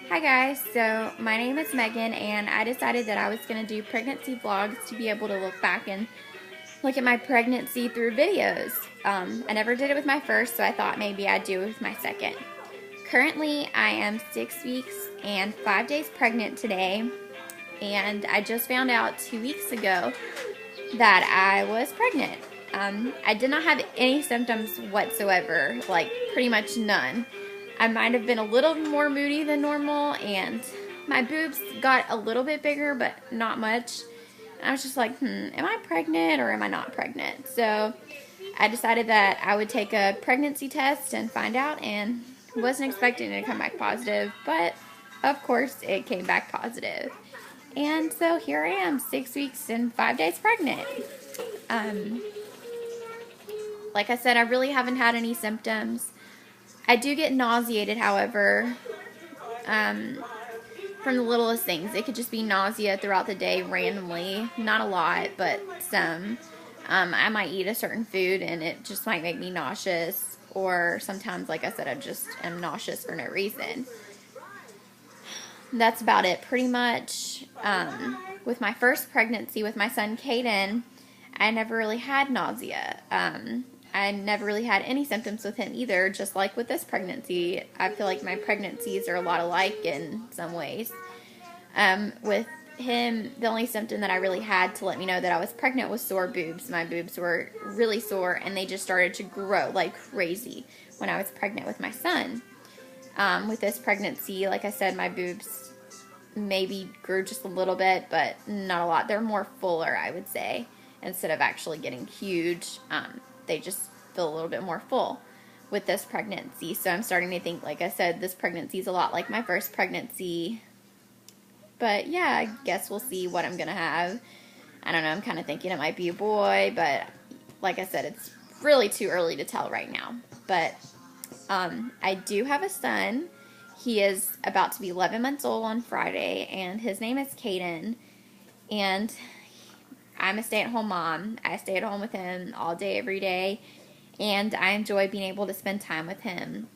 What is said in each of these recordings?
Hi guys, so my name is Megan and I decided that I was going to do pregnancy vlogs to be able to look back and look at my pregnancy through videos. I never did it with my first, so I thought maybe I'd do it with my second. Currently, I am 6 weeks and 5 days pregnant today, and I just found out 2 weeks ago that I was pregnant. I did not have any symptoms whatsoever, like pretty much none. I might have been a little more moody than normal, and my boobs got a little bit bigger, but not much. And I was just like, am I pregnant or am I not pregnant? So I decided that I would take a pregnancy test and find out, and wasn't expecting it to come back positive, but of course it came back positive. And so here I am, 6 weeks and 5 days pregnant. Like I said, I really haven't had any symptoms. I do get nauseated, however, from the littlest things. It could just be nausea throughout the day randomly. Not a lot, but some. I might eat a certain food and it just might make me nauseous. Or sometimes, like I said, I just am nauseous for no reason. That's about it, pretty much. With my first pregnancy with my son, Caden, I never really had nausea. I never really had any symptoms with him either, just like with this pregnancy. I feel like my pregnancies are a lot alike in some ways. With him, the only symptom that I really had to let me know that I was pregnant was sore boobs. My boobs were really sore, and they just started to grow like crazy when I was pregnant with my son. With this pregnancy, like I said, my boobs maybe grew just a little bit, but not a lot. They're more fuller, I would say, instead of actually getting huge. They just feel a little bit more full with this pregnancy. So I'm starting to think, like I said, this pregnancy is a lot like my first pregnancy. But yeah, I guess we'll see what I'm going to have. I don't know, I'm kind of thinking it might be a boy, but like I said, it's really too early to tell right now. But I do have a son. He is about to be 11 months old on Friday, and his name is Caden. And I'm a stay-at-home mom. I stay at home with him all day, every day, and I enjoy being able to spend time with him.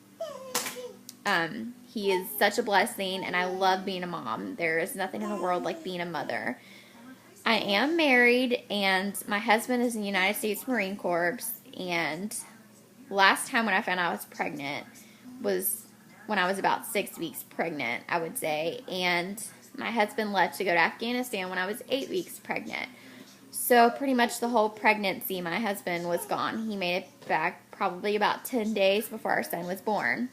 He is such a blessing, and I love being a mom. There is nothing in the world like being a mother. I am married, and my husband is in the United States Marine Corps, and last time when I found out I was pregnant was when I was about 6 weeks pregnant, I would say, and my husband left to go to Afghanistan when I was 8 weeks pregnant. So pretty much the whole pregnancy, my husband was gone. He made it back probably about 10 days before our son was born,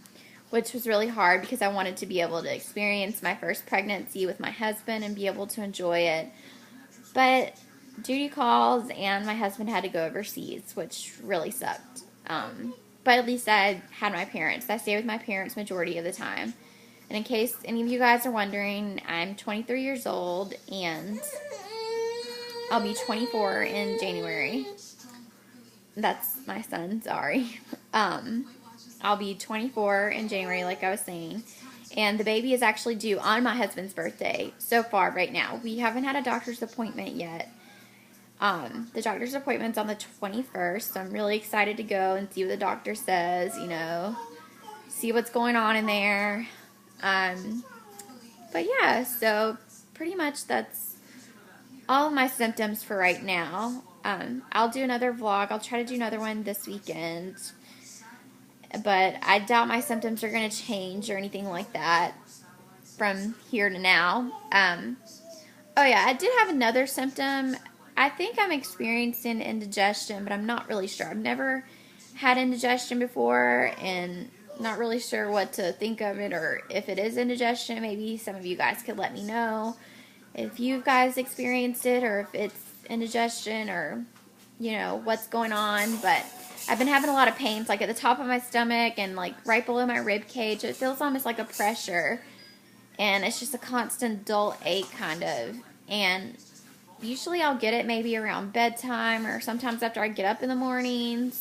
which was really hard because I wanted to be able to experience my first pregnancy with my husband and be able to enjoy it. But duty calls, and my husband had to go overseas, which really sucked. But at least I had my parents. I stayed with my parents majority of the time. And in case any of you guys are wondering, I'm 23 years old, and I'll be 24 in January. That's my son, sorry. I'll be 24 in January, like I was saying. And the baby is actually due on my husband's birthday so far right now. We haven't had a doctor's appointment yet. The doctor's appointment's on the 21st, so I'm really excited to go and see what the doctor says, see what's going on in there. But yeah, so pretty much that's all of my symptoms for right now. I'll do another vlog. I'll try to do another one this weekend. But I doubt my symptoms are going to change or anything like that from here to now. Oh yeah, I did have another symptom. I think I'm experiencing indigestion, but I'm not really sure. I've never had indigestion before, and not really sure what to think of it, or if it is indigestion. Maybe some of you guys could let me know if you guys experienced it, or if it's indigestion, or what's going on. But I've been having a lot of pains, like at the top of my stomach and like right below my rib cage. It feels almost like a pressure, and it's just a constant dull ache kind of. And usually I'll get it maybe around bedtime, or sometimes after I get up in the mornings.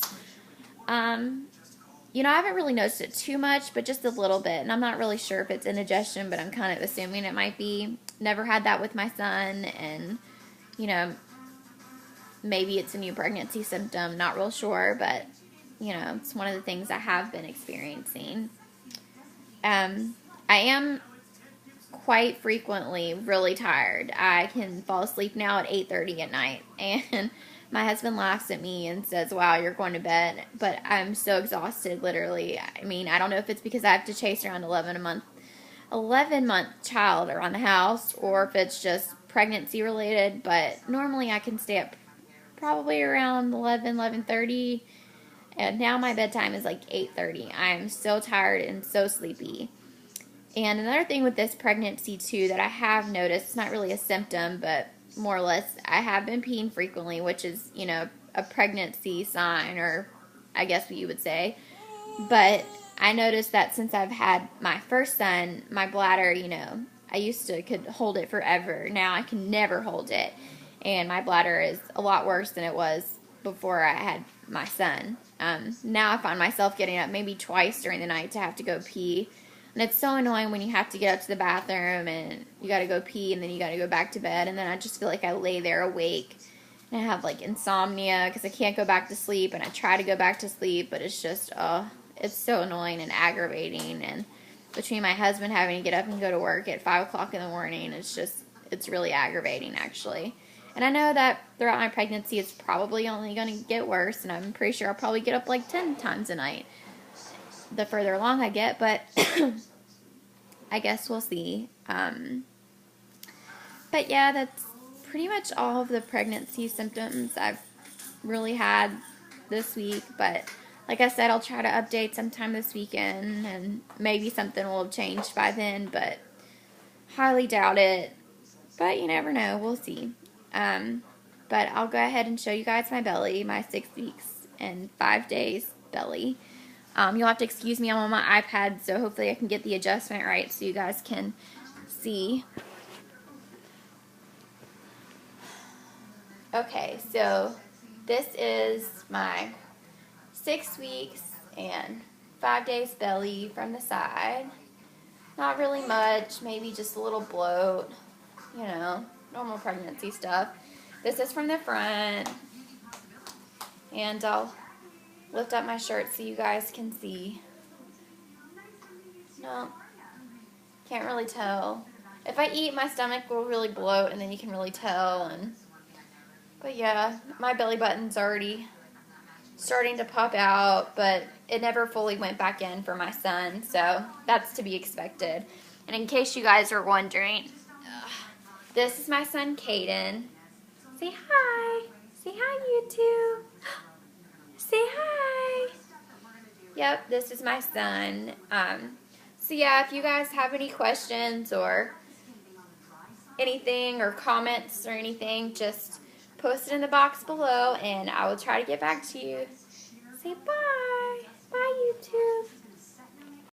I haven't really noticed it too much, but just a little bit. And I'm not really sure if it's indigestion, but I'm kind of assuming it might be. Never had that with my son, and maybe it's a new pregnancy symptom. Not real sure, but it's one of the things I have been experiencing. I am quite frequently really tired. I can fall asleep now at 8:30 at night, and my husband laughs at me and says, "Wow, you're going to bed." But I'm so exhausted, literally. I mean, I don't know if it's because I have to chase around 11-month child around the house, or if it's just pregnancy related, but normally I can stay up probably around 11:30, and now my bedtime is like 8:30. I'm so tired and so sleepy. And another thing with this pregnancy too that I have noticed, it's not really a symptom, but more or less I have been peeing frequently, which is, a pregnancy sign, or I guess what you would say. But I noticed that since I've had my first son, my bladder, I used to could hold it forever. Now I can never hold it. And my bladder is a lot worse than it was before I had my son. Now I find myself getting up maybe twice during the night to have to go pee. And it's so annoying when you have to get up to the bathroom and you got to go pee and then you got to go back to bed. And then I just feel like I lay there awake. And I have like insomnia because I can't go back to sleep. And I try to go back to sleep, but it's just, it's so annoying and aggravating. And between my husband having to get up and go to work at 5 o'clock in the morning, it's really aggravating actually. And I know that throughout my pregnancy, it's probably only going to get worse. And I'm pretty sure I'll probably get up like 10 times a night the further along I get, but I guess we'll see. But yeah, that's pretty much all of the pregnancy symptoms I've really had this week. But like I said, I'll try to update sometime this weekend, and maybe something will have changed by then, but highly doubt it. But you never know. We'll see. But I'll go ahead and show you guys my belly, my 6 weeks and 5 days belly. You'll have to excuse me, I'm on my iPad, so hopefully I can get the adjustment right so you guys can see. Okay, so this is my 6 weeks and 5 days belly from the side. Not really much, maybe just a little bloat, normal pregnancy stuff. This is from the front, and I'll lift up my shirt so you guys can see. No, can't really tell. If I eat, my stomach will really bloat, and then you can really tell. But yeah, my belly button's already starting to pop out, but it never fully went back in for my son, so that's to be expected. And in case you guys are wondering, this is my son, Caden. Say hi. Say hi, YouTube. Say hi. Yep, this is my son. So yeah, if you guys have any questions or anything or comments or anything, just post it in the box below and I will try to get back to you. Say bye. Bye, YouTube.